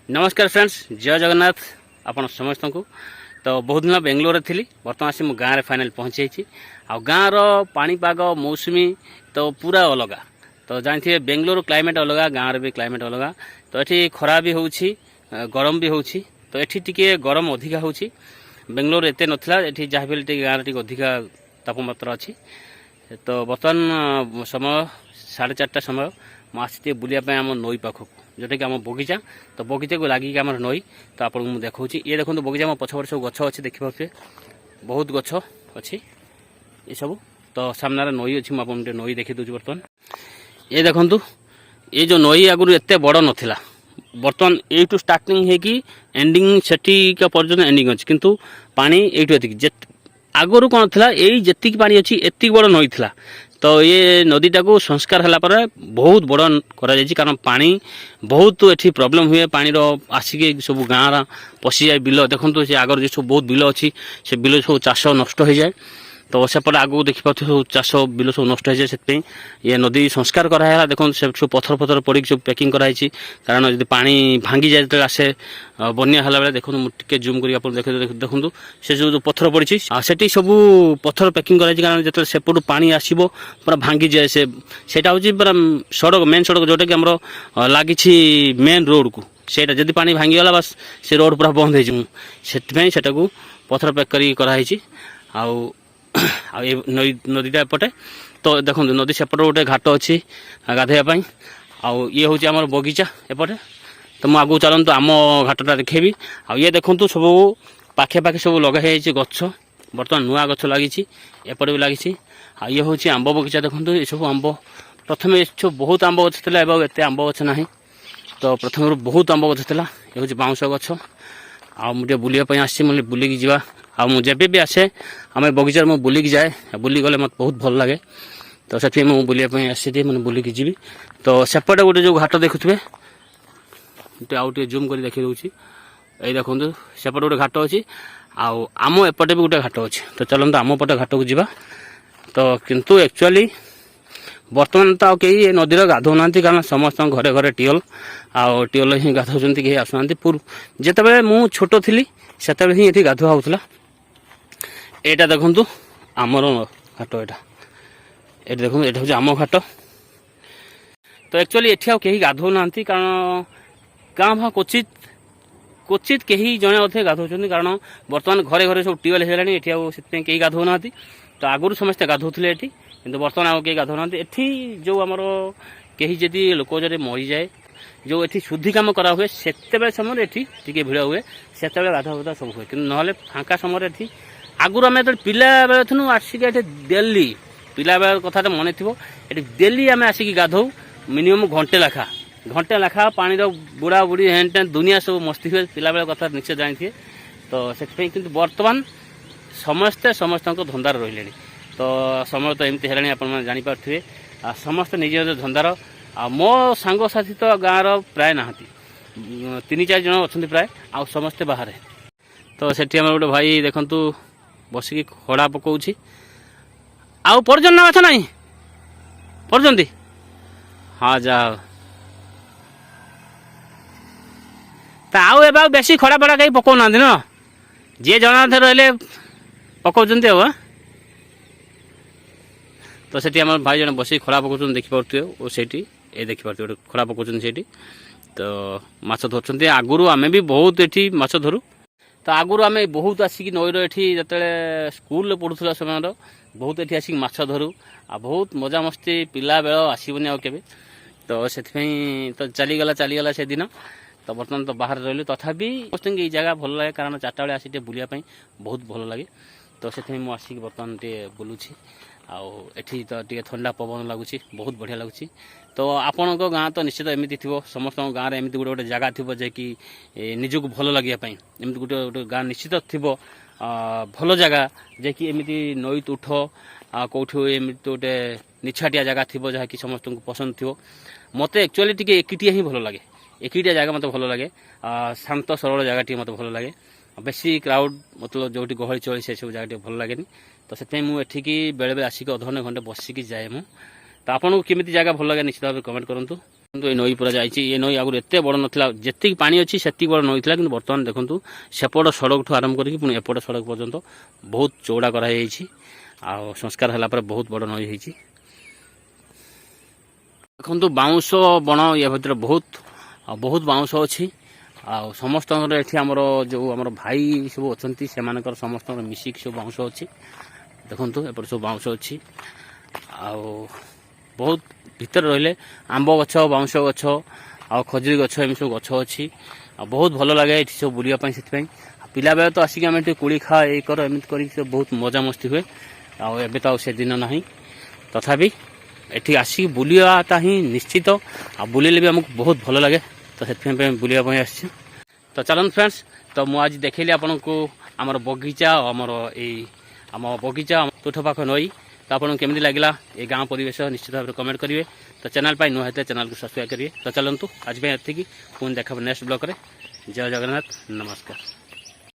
नमस्कार फ्रेंड्स, जय जगन्नाथ आपण समस्त को। तो बहुत दिन बेंगलोर थी, बर्तमान आसी गाँव में फाइनाल पहुँची। आ गाँव पाणीपाग मौसमी तो पूरा अलग। तो जानते बेंगलोर क्लाइमेट अलग, गाँव भी क्लाइमेट अलग। तो ये खरा भी हो गरम भी हो, तो ये टी गरम अधिका हो। बेंगलोर एत नाला, ये जहाँ भी गाँव टी अधिका तापमात्रा अच्छी। तो बर्तमान समय 4:30 समय मुझे बुलाप आम नई पाखक जोटा कि आम बगीचा। तो बगीचा को लगिक आम नई। तो आपको मुझे देखा ये देखो बगीचा पछपटे सब गछ अच्छे देखिपे, बहुत गछ अच्छी ये सब। तो सामने नई अच्छी, मुझे नई देखी दूसरी। बर्तमान ये देखु ये जो नई आगुरी एत बड़ नाला, बर्तमान यू स्टार्टिंग है कि एंडिंग से पर्यटन एंडिंग अच्छी, किंतु पानी ये आगुरी कौन था, यही जी पानी अच्छी एति बड़ नई था। तो ये नदीटा को संस्कार है बहुत बड़ करा, कारण पानी बहुत ये प्रॉब्लम हुए। पानी आसिक सब गाँव पशि जाए बिल। देखो से आगर जो सब बहुत बिल अच्छी, से बिल सब चाष नष्ट हो जाए। तो सेपटे आगू देखिए सब चाष बिल सब नष्ट हो जाए, से ये नदी संस्कार कराला। देखो सब पथर फथर पड़ सब पैकिंग कराई, कारण जो पानी भांगी जाए जो आसे बन्या है बेले। देखो मुझे जूम कर देखो से जो पथर पड़ी से सब पथर पैकिंग कराई, कारण जो सेपटू पानी आसो पूरा भांगी जाए। से हूँ पूरा सड़क, मेन सड़क जोटा कि आम लगी मेन रोड को, सेटा जब पानी भांगीगला बस से रोड पूरा बंद हो, पथर पैक कराई। नदीटा एपटे तो देखो नदी सेपटे गोटे घाट अच्छी गाधेवाई। आउ ये हूँ आम बगीचा एपटे। तो मुझे आगू चलतु आम घाटा देखेबी। ये देखो सब पाखे पाखे सब लगे गछ, बर्तमान नुआ गछ लगी, एपटे भी लगी। ये हूँ आंब बगीचा। देखो ये सब आंब, प्रथम ये सब बहुत आंब गछ था, एत आंब गछ ना। तो प्रथम बहुत आंब गछ था। ये हूँ बाउंश गछ। मुझे बुलापी आसी, मुझे बुलिकी जा। मुझे भी आसे आम बगीचार मुझे बुलिकी जाए, बुली गले मत बहुत भल लगे। तो से मुझे बुलापी आसी मैंने बुलिकी जी। तो सेपटे गोटे जो घाट देखुए, आउ जूम कर देखी दूसरी। ये देखो सेपटे गोटे घाट अच्छी, आम एपटे भी गोटे घाट अच्छी। तो चलते आम पटे घाट को जा। तो किंतु एक्चुअली बर्तमान तो कई नदी गाधो ना, कारण समस्त घरे घरे टीएल टीएल ही गाधौं, कहीं आसुना। जिते मु छोट थी से ही ये गाधुआ होता। यहाँ देखु आमर घाट, ये देखो ये हूँ आम घाट। तो एक्चुअली ये कहीं गाधो ना, कारण गाँ भा क्वचित क्वचित कहीं जड़े अधे गाधौं, कारण बर्तमान घरे घरे सब टीएल है। ये कहीं गाधो ना। तो आगुरी समस्ते गाधौले, किंतु बर्तमान आगे कहीं गाधो ना। ये जो आमर कहीं जदि लोक जब मरी जाए, जो ये शुद्धि कम करा हुए, से समय ये भिड़ हुए, से गाधा फाधा सब हुए। कि ना फाँका समय ये आगुरी आम जो पिला बेले थी आसिक डेली, पिला बेल कथा मन थी, ये डेली आम आसिक गाधौ मिनिमम घंटे लेखा पानी बुड़ा बुड़ी हेन टेन दुनिया सब मस्ती हुए। पिला बेल कथा निश्चय जानते। तो से कि बर्तमान समस्ते समस्त धंदार रही। तो समय तो एमती है आप जापारे, समस्ते निज निज धंदार। मो सांगसाथी तो गाँव प्राय ना 3-4 जन अच्छा प्राय, आ समस्ते बाहर। तो से गोटे भाई देखु बसिक खड़ा पकाऊँ। आउ पर्जन ना अच्छा ना पर्जंती। हाँ जाओ। तो आउ ए बेसी खड़ा पड़ा कहीं पकाऊना न, जी जना थे रही पकाउं। तो से भाई जन बस खड़ा पकाउं देखिपे, और से देखिपे खड़ा पकाउं से। तो माछ धरते आगुरी आम भी बहुत ये माछ धरू। तो आगुरी आम बहुत आसिक नईर ये जो स्कूल पढ़ुला समय बहुत ये आसिक माछ धरू। आ बहुत मजा मस्ती पिला बेल आसबनी आउ के। तो से तो चलीगला से दिन। तो बर्तमान तो बाहर रही, तथापि ये जगह भल लगे, कारण 4टा बेले आसी बुलापी बहुत भल लगे। तो से मुझे आसिक बर्तमान बुलूची। आठी तो टे ठंडा पवन लगुच, बहुत बढ़िया लगुच। तो आपण गाँ तो निश्चित एमती थी, समस्त गाँव में एमती गोटे गोटे जगह थी जे निजक भल लगे, एमती गोटे गोटे गाँ निश्चित थी भल जगह जे कि एमती नई तुठ कौटी एमती गोटे निछाटिया जगह थी जहाँकि समस्त को पसंद थी। मत एक्चुअली टी एकिटिया ही भल लगे, एकिटिया जगह मत भल लगे। शांत सरल जगह टी मत भल लगे, बेसी क्राउड मतलब जो गहली चली से सब जगह भल लगे। तो से मुझे बेले बेले आसिक अधघंटे घंटे बसिकी जाए। तो आपको केमी जगह भल लगे निश्चित भाव कमेंट करूँ। କିନ୍ତୁ ଏ ନଈ ପୁରା ଯାଇଛି। ଏ ନଈ ଆଗରୁ ଏତେ ବଡ଼ ନଥିଲା, ଯେତିକି ପାଣି ଅଛି ସେତିକି ବଡ଼ ନଈ ଥିଲା, କିନ୍ତୁ ବର୍ତ୍ତମାନ ଦେଖନ୍ତୁ ସେପଟ ସଡ଼କଠୁ ଆରମ୍ଭ କରିକି ପୁଣି ଏପଟ ସଡ଼କ ପର୍ଯ୍ୟନ୍ତ ବହୁତ ଚଉଡ଼ା କରାଯାଇଛି। ଆଉ ସଂସ୍କାର ହେଲା ପରେ ବହୁତ ବଡ଼ ନଈ ହେଇଛି। ଦେଖନ୍ତୁ ବାଉଁଶ ବଣ ୟା ଭିତରେ ବହୁତ ବାଉଁଶ ଅଛି। ଆଉ ସମସ୍ତଙ୍କର ଏଠି ଆମର ଯେଉଁ ଆମର ଭାଇ ସବୁ ଅଛନ୍ତି ସେମାନଙ୍କର ସମସ୍ତଙ୍କର ମିଶିକି ସବୁ ବାଉଁଶ ଅଛି। ଦେଖନ୍ତୁ ଏପଟେ ସବୁ ବାଉଁଶ ଅଛି। ଆଉ ବହୁତ ଭିତରେ ରହିଲେ ଆମ୍ବ ଗଛ, ବାଉଁଶ ଗଛ, ଆଉ ଖଜୁରୀ ଗଛ, ଏମିତି ସବୁ ଗଛ ଅଛି। ଆଉ ବହୁତ ଭଲ ଲାଗେ ଏଠି ସବୁ ବୁଲିବା ପାଇଁ। ସେଥିପାଇଁ ପିଲାବେଳେ ତ ଆସିକି ଆମେ ଏଠି କୋଳି ଖା ଏଇ କର ଏମିତି କରିକି ସବୁ ବହୁତ ମଜାମସ୍ତି ହୁଏ। ଆଉ ଏବେ ତ ଆଉ ସେ ଦିନ ନାହିଁ। ତଥାପି ଏଠି ଆସିକି ବୁଲିବାଟା ହିଁ ନିଶ୍ଚିତ। ଆଉ ବୁଲିଲେ ବି ଆମକୁ ବହୁତ ଭଲ ଲାଗେ, ତ ସେଥିପାଇଁ ବୁଲିବା ପାଇଁ ଆସିଛୁ। ତ ଚାଲନ୍ତୁ ଫ୍ରେଣ୍ଡସ୍, ତ ମୁଁ ଆଜି ଦେଖେଇଲି ଆପଣଙ୍କୁ ଆମର ବଗିଚା, ଆମର ଆମ ବଗିଚା, ତୁଠ ପାଖ ନଈ। ତ ଆପଣଙ୍କୁ କେମିତି ଲାଗିଲା ଏ ଗାଁ ପରିବେଶ ନିଶ୍ଚିତ ଭାବରେ କମେଣ୍ଟ କରିବେ। ତ ଚ୍ୟାନେଲ୍ ପାଇଁ ନୂଆ ହେଇଥିଲେ ଚ୍ୟାନେଲକୁ ସବସ୍କ୍ରାଇବ୍ କରିବେ। ତ ଚାଲନ୍ତୁ ଆଜି ପାଇଁ ଏତିକି, ପୁଣି ଦେଖାହେବ ନେକ୍ସଟ ବ୍ଲଗ୍ରେ। ଜୟ ଜଗନ୍ନାଥ, ନମସ୍କାର।